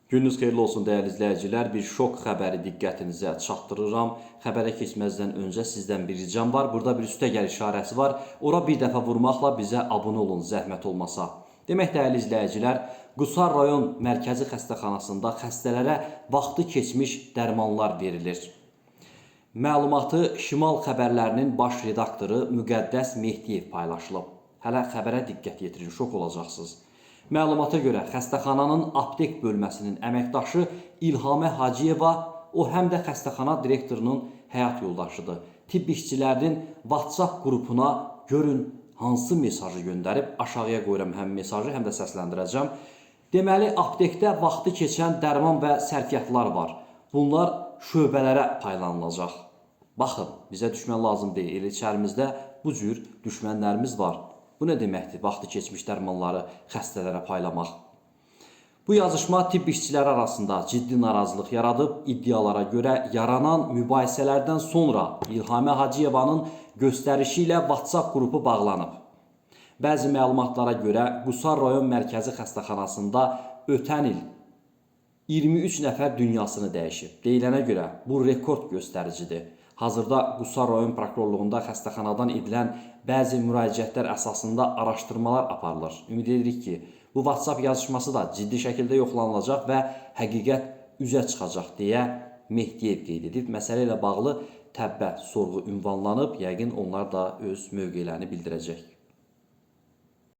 Gününüz xeyirli olsun dəyərli izləyicilər. Bir şok xəbəri diqqətinizə çatdırıram. Xəbərə keçməzdən öncə sizdən bir ricam var. Burada bir üstəgəl işarəsi var. Ora bir dəfə vurmaqla bizə abunə olun, zəhmət olmasa. Demək dəyərli izləyicilər, Qusar rayon mərkəzi xəstəxanasında xəstələrə vaxtı keçmiş dərmanlar verilir. Məlumatı Şimal xəbərlərinin baş redaktoru Müqəddəs Mehdiyev paylaşılıb. Hələ xəbərə diqqət yetirin, şok olacaqsınız. Məlumata görə xəstəxananın aptek bölməsinin əməkdaşı İlhamə Hacıyeva, o həm də xəstəxana direktorunun həyat yoldaşıdır. Tibb işçilərinin WhatsApp qrupuna görün hansı mesajı göndərib, aşağıya qoyuram həm mesajı, həm də səsləndirəcəm. Deməli, aptekdə vaxtı keçən dərman və sərfiyyatlar var. Bunlar şöbələrə paylanılacaq. Baxın, bizə düşmən lazım deyil. Elə içərimizdə bu cür düşmənlərimiz var. Bu nə deməkdir? Vaxtı keçmiş dərmanları xəstələrə paylamaq. Bu yazışma tibb işçiləri arasında ciddi narazılıq yaradıb. İddialara görə yaranan mübahisələrdən sonra İlhamə Hacıyevanın göstərişi ilə WhatsApp qrupu bağlanıb. Bəzi məlumatlara görə Qusar rayon mərkəzi xəstəxanasında ötən il 23 nəfər dünyasını dəyişib. Deyilənə görə bu rekord göstəricidir. Hazırda Qusar rayon prokurorluğunda xəstəxanadan edilən bəzi müraciətlər əsasında araşdırmalar aparılır. Ümid edirik ki, bu WhatsApp yazışması da ciddi şəkildə yoxlanılacaq və həqiqət üzə çıxacaq deyə Mehdiyev qeyd edib. Məsələ ilə bağlı təbbə sorğu ünvanlanıb, yəqin onlar da öz mövqelərini bildirəcək.